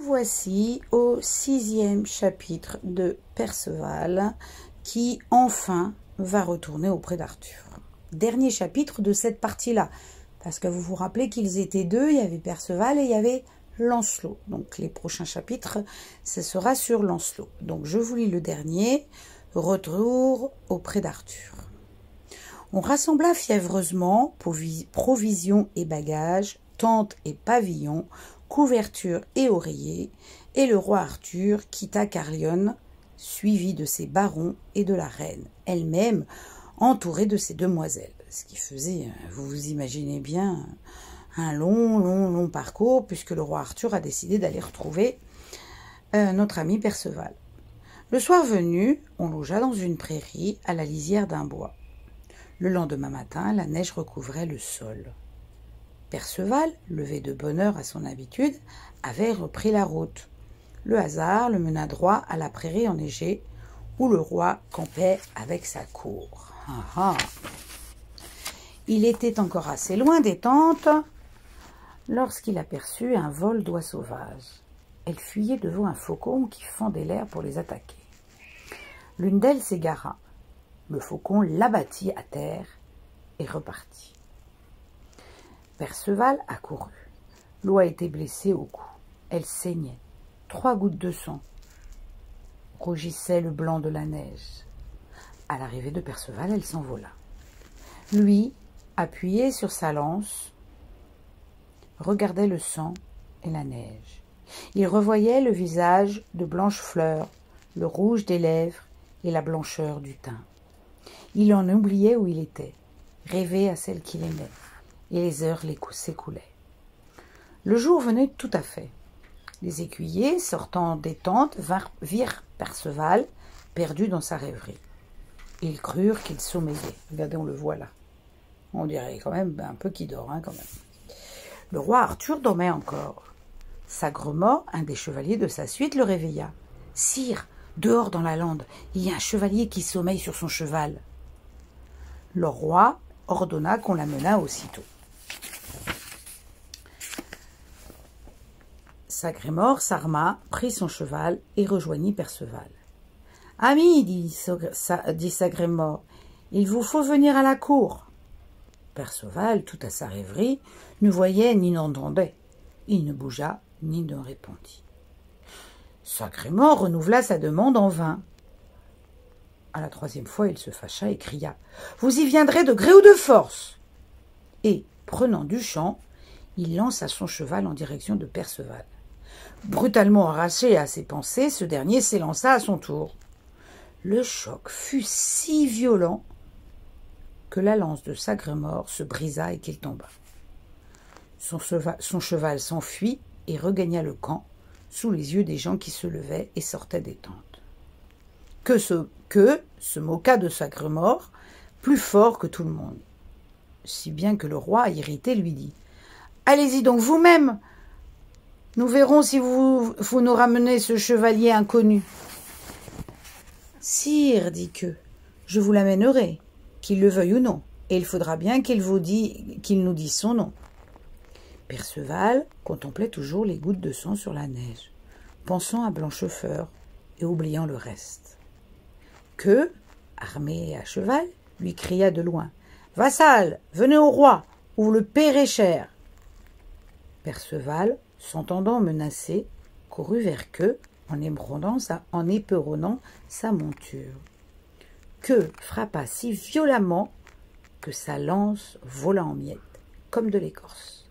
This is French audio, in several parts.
voici au 6e chapitre de Perceval qui enfin va retourner auprès d'Arthur. Dernier chapitre de cette partie-là, parce que vous vous rappelez qu'ils étaient deux, il y avait Perceval et il y avait Lancelot. Donc les prochains chapitres, ce sera sur Lancelot. Donc je vous lis le dernier, retour auprès d'Arthur. On rassembla fiévreusement provisions et bagages, tentes et pavillons, couvertures et oreillers, et le roi Arthur quitta Carlion, suivi de ses barons et de la reine, elle-même entourée de ses demoiselles. Ce qui faisait, vous vous imaginez bien, un long parcours, puisque le roi Arthur a décidé d'aller retrouver notre ami Perceval. Le soir venu, on logea dans une prairie à la lisière d'un bois. Le lendemain matin, la neige recouvrait le sol. Perceval, levé de bonne heure à son habitude, avait repris la route. Le hasard le mena droit à la prairie enneigée, où le roi campait avec sa cour. Il était encore assez loin des tentes lorsqu'il aperçut un vol d'oies sauvages. Elles fuyaient devant un faucon qui fendait l'air pour les attaquer. L'une d'elles s'égara. Le faucon l'abattit à terre et repartit. Perceval accourut. L'oie était blessée au cou. Elle saignait. 3 gouttes de sang rougissaient le blanc de la neige. À l'arrivée de Perceval, elle s'envola. Lui, appuyé sur sa lance, regardait le sang et la neige. Il revoyait le visage de blanches fleurs, le rouge des lèvres et la blancheur du teint. Il en oubliait où il était, rêvait à celle qu'il aimait, et les heures s'écoulaient. Le jour venait tout à fait. Les écuyers, sortant des tentes, virent Perceval perdu dans sa rêverie. Ils crurent qu'il sommeillait. Regardez, on le voit là. On dirait quand même un peu qu'il dort, quand même. Le roi Arthur dormait encore. Sagremort, un des chevaliers de sa suite, le réveilla. « Sire, dehors dans la lande, il y a un chevalier qui sommeille sur son cheval. » Le roi ordonna qu'on l'amenât aussitôt. Sagremort s'arma, prit son cheval et rejoignit Perceval. « Ami, dit Sagremort, il vous faut venir à la cour. » Perceval, tout à sa rêverie, ne voyait ni n'entendait. Il ne bougea ni ne répondit. Sagremort renouvela sa demande en vain. À la 3e fois, il se fâcha et cria « Vous y viendrez de gré ou de force !» Et, prenant du champ, il lança son cheval en direction de Perceval. Brutalement arraché à ses pensées, ce dernier s'élança à son tour. Le choc fut si violent que la lance de Sagremort se brisa et qu'il tomba. Son cheval s'enfuit et regagna le camp sous les yeux des gens qui se levaient et sortaient des tentes. Que se moqua de Sagremort, plus fort que tout le monde. Si bien que le roi, irrité, lui dit « Allez-y donc vous-même, nous verrons si vous nous ramenez ce chevalier inconnu. »« Sire, dit que, je vous l'amènerai, qu'il le veuille ou non, et il faudra bien qu'il nous dise son nom. » Perceval contemplait toujours les gouttes de sang sur la neige, pensant à Blanchefleur et oubliant le reste. Que, armé et à cheval, lui cria de loin « Vassal, venez au roi, ou vous le paierez cher !» Perceval, s'entendant menacé, courut vers Que en éperonnant sa monture. Que frappa si violemment que sa lance vola en miettes, comme de l'écorce.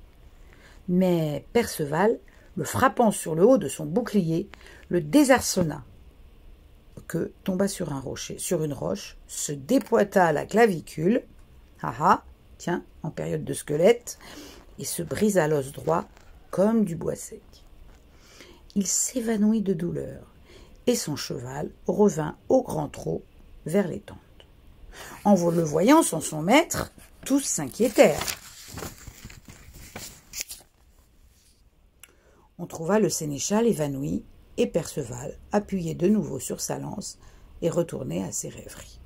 Mais Perceval, le frappant sur le haut de son bouclier, le désarçonna. Que tomba sur une roche, se dépoita à la clavicule, tiens, en période de squelette, et se brisa l'os droit comme du bois sec. Il s'évanouit de douleur, et son cheval revint au grand trot vers les tentes. En le voyant sans son maître, tous s'inquiétèrent. On trouva le sénéchal évanoui et Perceval appuyé de nouveau sur sa lance et retourné à ses rêveries.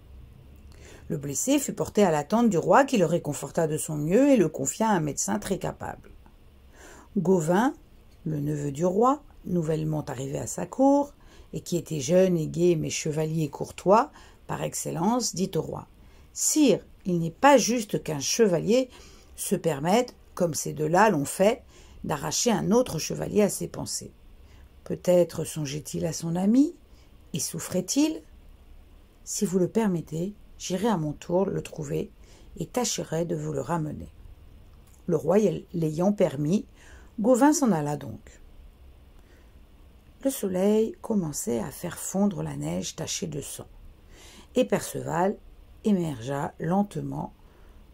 Le blessé fut porté à la tente du roi qui le réconforta de son mieux et le confia à un médecin très capable. Gauvin Le neveu du roi, nouvellement arrivé à sa cour, et qui était jeune et gai mais chevalier et courtois, par excellence, dit au roi « Sire, il n'est pas juste qu'un chevalier se permette, comme ces deux-là l'ont fait, d'arracher un autre chevalier à ses pensées. Peut-être songeait-il à son ami et souffrait-il? Si vous le permettez, j'irai à mon tour le trouver et tâcherai de vous le ramener. » Le roi l'ayant permis, Gauvin s'en alla donc. Le soleil commençait à faire fondre la neige tachée de sang, et Perceval émergea lentement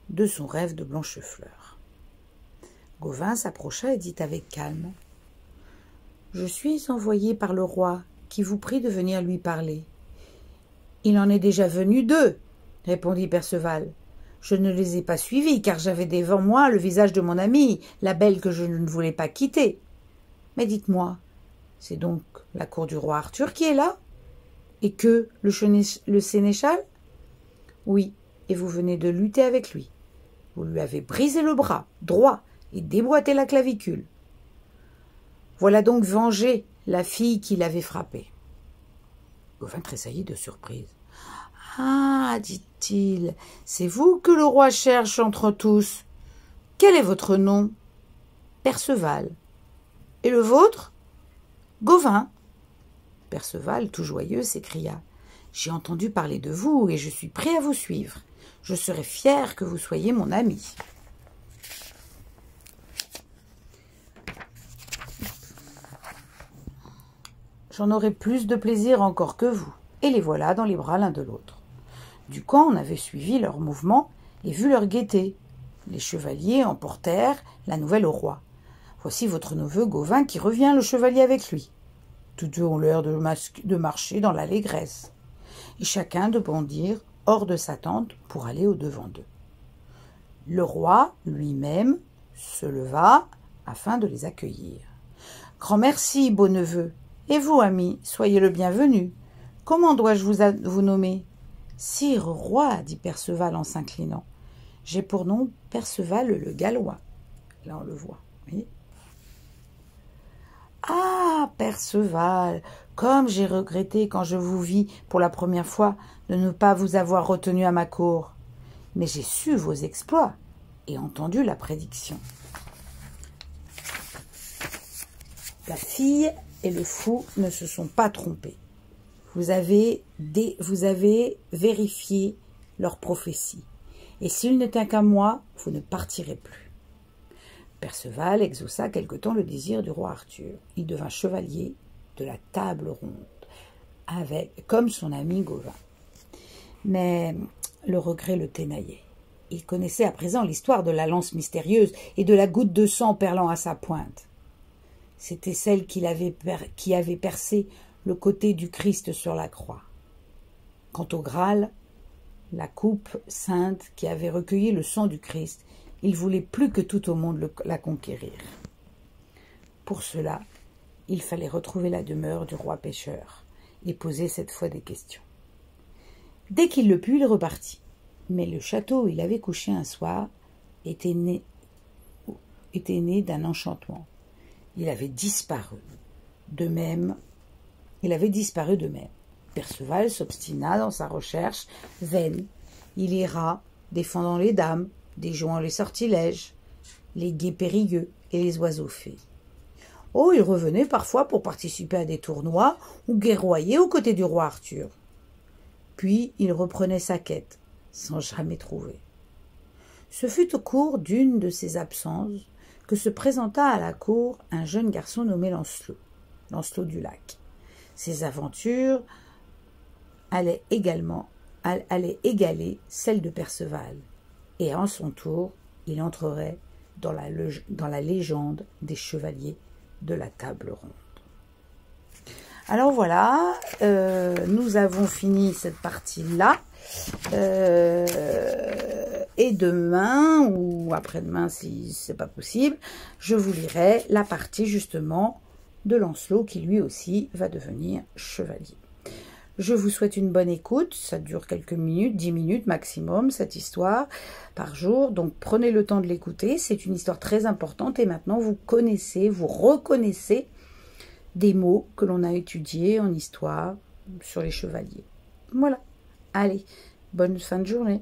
de son rêve de Blanchefleur. Gauvin s'approcha et dit avec calme « Je suis envoyé par le roi, qui vous prie de venir lui parler. »« Il en est déjà venu 2, répondit Perceval. « Je ne les ai pas suivis, car j'avais devant moi le visage de mon amie, la belle que je ne voulais pas quitter. Mais dites-moi, c'est donc la cour du roi Arthur qui est là? Et que le sénéchal? Oui, et vous venez de lutter avec lui. Vous lui avez brisé le bras droit et déboîté la clavicule. Voilà donc vengée la fille qui l'avait frappé. » Gauvin tressaillit de surprise. « Ah, dit-il, c'est vous que le roi cherche entre tous. Quel est votre nom? »« Perceval. »« Et le vôtre? »« Gauvin. » Perceval, tout joyeux, s'écria. « J'ai entendu parler de vous et je suis prêt à vous suivre. Je serai fier que vous soyez mon ami. » J'en aurai plus de plaisir encore que vous. Et les voilà dans les bras l'un de l'autre. Du camp, on avait suivi leurs mouvements et vu leur gaieté. Les chevaliers emportèrent la nouvelle au roi. Voici votre neveu Gauvin qui revient, le chevalier avec lui. Tous deux ont l'air de marcher dans l'allégresse. Et chacun de bondir hors de sa tente pour aller au-devant d'eux. Le roi lui-même se leva afin de les accueillir. « Grand merci, beau neveu. Et vous, ami, soyez le bienvenu. Comment dois-je vous nommer? »« Sire roi, dit Perceval en s'inclinant. J'ai pour nom Perceval le Gallois. » Là, on le voit. Oui. « Ah, Perceval, comme j'ai regretté quand je vous vis pour la première fois de ne pas vous avoir retenu à ma cour. Mais j'ai su vos exploits et entendu la prédiction. » La fille et le fou ne se sont pas trompés. Vous avez vérifié leur prophétie. Et s'il ne tient qu'à moi, vous ne partirez plus. Perceval exauça quelque temps le désir du roi Arthur. Il devint chevalier de la table ronde, comme son ami Gauvin. Mais le regret le ténaillait. Il connaissait à présent l'histoire de la lance mystérieuse et de la goutte de sang perlant à sa pointe. C'était celle qui avait percé le côté du Christ sur la croix. Quant au Graal, la coupe sainte qui avait recueilli le sang du Christ, il voulait plus que tout au monde la conquérir. Pour cela, il fallait retrouver la demeure du roi pêcheur et poser cette fois des questions. Dès qu'il le put, il repartit. Mais le château où il avait couché un soir était né d'un enchantement. Il avait disparu de même. Perceval s'obstina dans sa recherche vaine. Il ira, défendant les dames, déjouant les sortilèges, les guets périlleux et les oiseaux fées. Oh, il revenait parfois pour participer à des tournois ou guerroyer aux côtés du roi Arthur. Puis il reprenait sa quête, sans jamais trouver. Ce fut au cours d'une de ses absences que se présenta à la cour un jeune garçon nommé Lancelot du Lac. Ses aventures allaient égaler celles de Perceval, et en son tour, il entrerait dans la légende des chevaliers de la table ronde. Alors voilà, nous avons fini cette partie-là. Et demain, ou après-demain si c'est pas possible, je vous lirai la partie justement de Lancelot qui lui aussi va devenir chevalier. Je vous souhaite une bonne écoute. Ça dure quelques minutes, 10 minutes maximum, cette histoire par jour. Donc, prenez le temps de l'écouter. C'est une histoire très importante. Et maintenant, vous connaissez, vous reconnaissez des mots que l'on a étudiés en histoire sur les chevaliers. Voilà. Allez, bonne fin de journée.